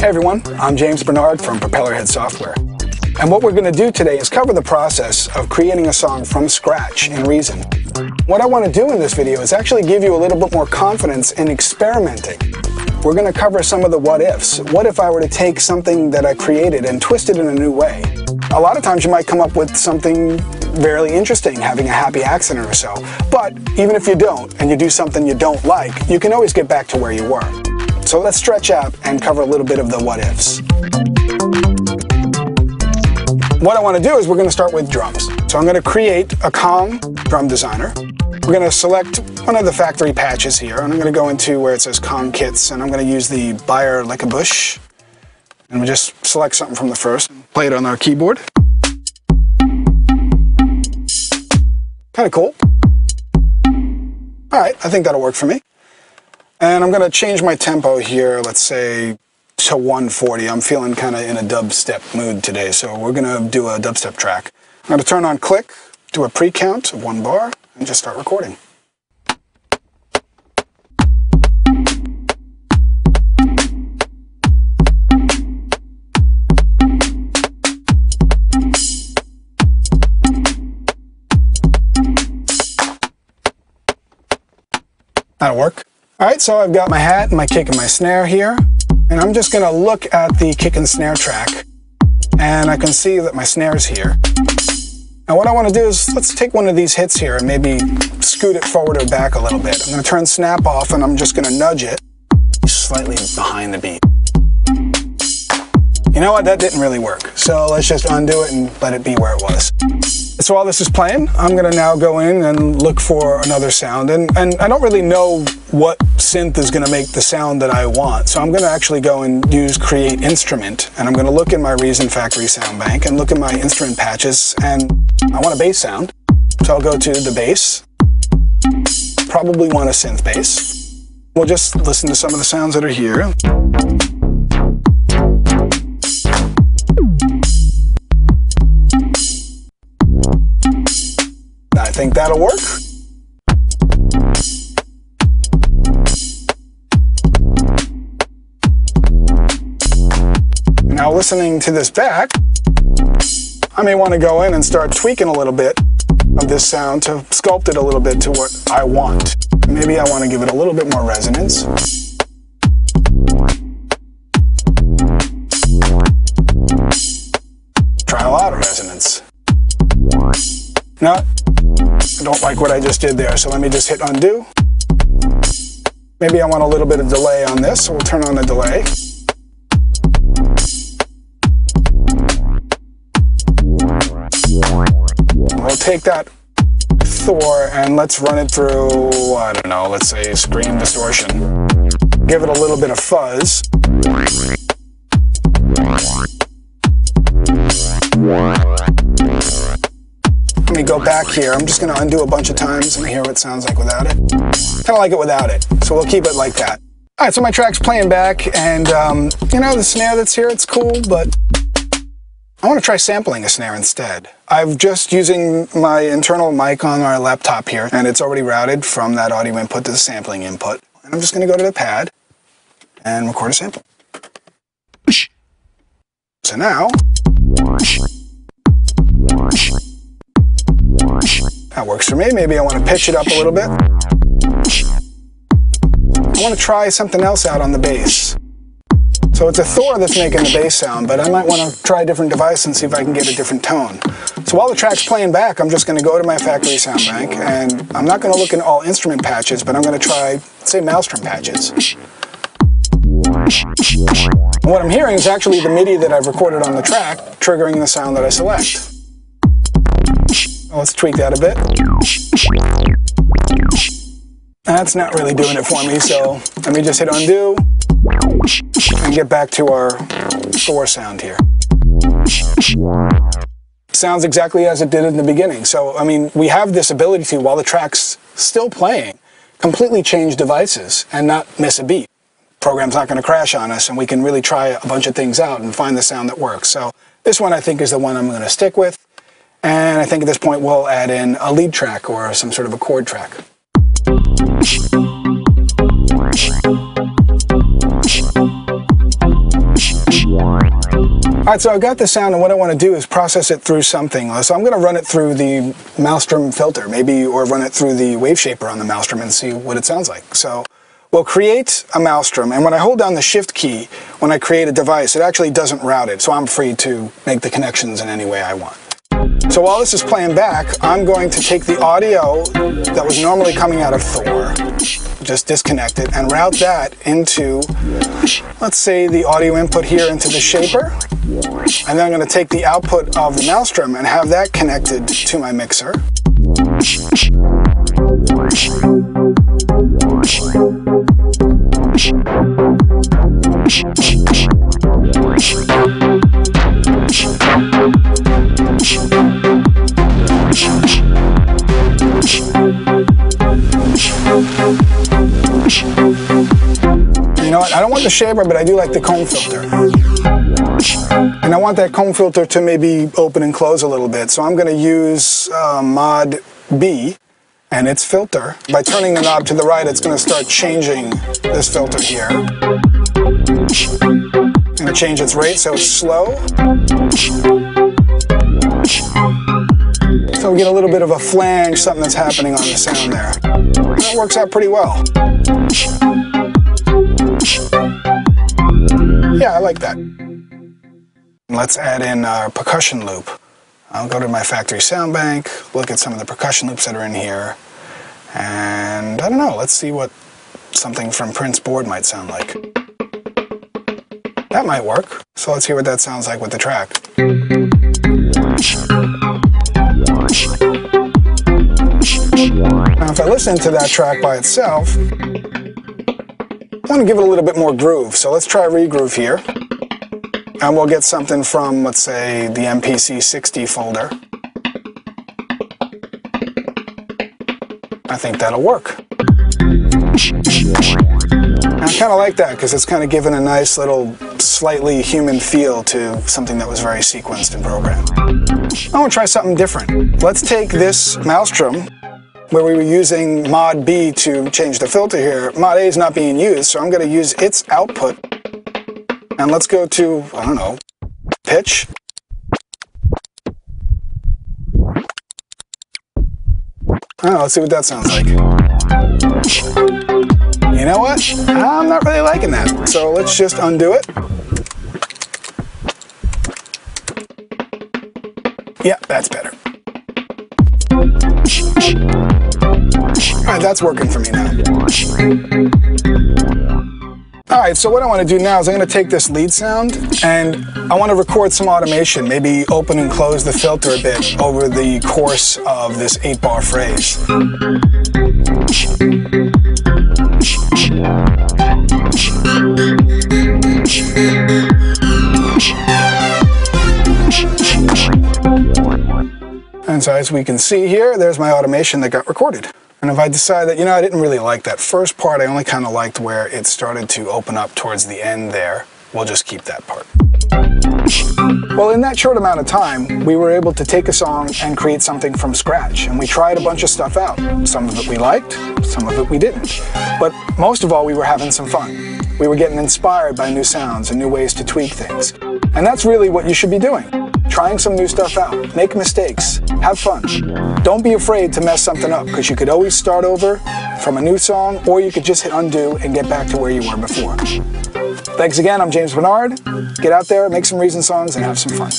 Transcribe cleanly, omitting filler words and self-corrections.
Hey everyone, I'm James Bernard from Propellerhead Software. And what we're going to do today is cover the process of creating a song from scratch in Reason. What I want to do in this video is actually give you a little bit more confidence in experimenting. We're going to cover some of the what ifs. What if I were to take something that I created and twist it in a new way? A lot of times you might come up with something fairly interesting, having a happy accident or so. But even if you don't, and you do something you don't like, you can always get back to where you were. So let's stretch out and cover a little bit of the what ifs. What I want to do is we're going to start with drums. So I'm going to create a COM drum designer. We're going to select one of the factory patches here, and I'm going to go into where it says COM kits, and I'm going to use the Buyer Like a Bush. And we'll just select something from the first and play it on our keyboard. Kind of cool. All right, I think that'll work for me. And I'm going to change my tempo here, let's say to 140. I'm feeling kind of in a dubstep mood today, so we're going to do a dubstep track. I'm going to turn on click, do a pre-count of 1 bar, and just start recording. That'll work. All right, so I've got my hat, my kick, and my snare here, and I'm just going to look at the kick and snare track, and I can see that my snare's here. Now what I want to do is, let's take one of these hits here and maybe scoot it forward or back a little bit. I'm going to turn snap off, and I'm just going to nudge it slightly behind the beat. You know what, that didn't really work, so let's just undo it and let it be where it was. So while this is playing, I'm going to now go in and look for another sound. And I don't really know what synth is going to make the sound that I want. So I'm going to actually go and use Create Instrument. And I'm going to look in my Reason Factory Sound Bank and look at my instrument patches. And I want a bass sound. So I'll go to the bass. Probably want a synth bass. We'll just listen to some of the sounds that are here. I think that'll work. Now listening to this back, I may want to go in and start tweaking a little bit of this sound to sculpt it a little bit to what I want. Maybe I want to give it a little bit more resonance. Try a lot of resonance. No, I don't like what I just did there, so let me just hit undo. Maybe I want a little bit of delay on this, so we'll turn on the delay. We'll take that Thor and let's run it through, I don't know, let's say Scream Distortion. Give it a little bit of fuzz. Let me go back here. I'm just going to undo a bunch of times and hear what it sounds like without it. Kind of like it without it, so we'll keep it like that. All right, so my track's playing back, and you know, the snare that's here, it's cool, but I want to try sampling a snare instead. I'm just using my internal mic on our laptop here, and it's already routed from that audio input to the sampling input. And I'm just going to go to the pad and record a sample. So now, that works for me. Maybe I want to pitch it up a little bit. I want to try something else out on the bass. So it's a Thor that's making the bass sound, but I might want to try a different device and see if I can get a different tone. So while the track's playing back, I'm just going to go to my factory sound bank, and I'm not going to look in all instrument patches, but I'm going to try, say, Maelstrom patches. And what I'm hearing is actually the MIDI that I've recorded on the track, triggering the sound that I select. Let's tweak that a bit. That's not really doing it for me, so let me just hit undo and get back to our Thor sound here. Sounds exactly as it did in the beginning. So, I mean, we have this ability to, while the track's still playing, completely change devices and not miss a beat. Program's not going to crash on us, and we can really try a bunch of things out and find the sound that works. So this one I think is the one I'm going to stick with. And I think at this point we'll add in a lead track or some sort of a chord track. Alright, so I've got the sound, and what I want to do is process it through something. So I'm going to run it through the Maelstrom filter, maybe, or run it through the wave shaper on the Maelstrom and see what it sounds like. So we'll create a Maelstrom, and when I hold down the Shift key, when I create a device, it actually doesn't route it, so I'm free to make the connections in any way I want. So while this is playing back, I'm going to take the audio that was normally coming out of Thor, just disconnect it, and route that into, let's say, the audio input here into the shaper. And then I'm going to take the output of the Maelstrom and have that connected to my mixer. You know what? I don't want the shaper, but I do like the comb filter. And I want that comb filter to maybe open and close a little bit. So I'm going to use Mod B and its filter. By turning the knob to the right, it's going to start changing this filter here. I'm going to change its rate so it's slow. So we get a little bit of a flange, something that's happening on the sound there. And it works out pretty well. Yeah, I like that. Let's add in our percussion loop. I'll go to my factory sound bank, look at some of the percussion loops that are in here, and I don't know, let's see what something from Prince board might sound like. That might work. So let's hear what that sounds like with the track. Now if I listen to that track by itself, I want to give it a little bit more groove. So let's try regroove here. And we'll get something from, let's say, the MPC 60 folder. I think that'll work. I kind of like that because it's kind of given a nice little slightly human feel to something that was very sequenced and programmed. I want to try something different. Let's take this Maelstrom, where we were using Mod B to change the filter here. Mod A is not being used, so I'm going to use its output. And let's go to, I don't know, pitch. Oh, let's see what that sounds like. You know what? I'm not really liking that. So let's just undo it. Yeah, that's better. Alright, that's working for me now. Alright, so what I want to do now is I'm going to take this lead sound and I want to record some automation, maybe open and close the filter a bit over the course of this 8-bar phrase. And so as we can see here, there's my automation that got recorded. And if I decide that, you know, I didn't really like that first part, I only kind of liked where it started to open up towards the end there, we'll just keep that part. Well, in that short amount of time, we were able to take a song and create something from scratch. And we tried a bunch of stuff out. Some of it we liked, some of it we didn't. But most of all, we were having some fun. We were getting inspired by new sounds and new ways to tweak things. And that's really what you should be doing. Trying some new stuff out. Make mistakes. Have fun. Don't be afraid to mess something up, because you could always start over from a new song, or you could just hit undo and get back to where you were before. Thanks again, I'm James Bernard. Get out there, make some Reason songs, and have some fun.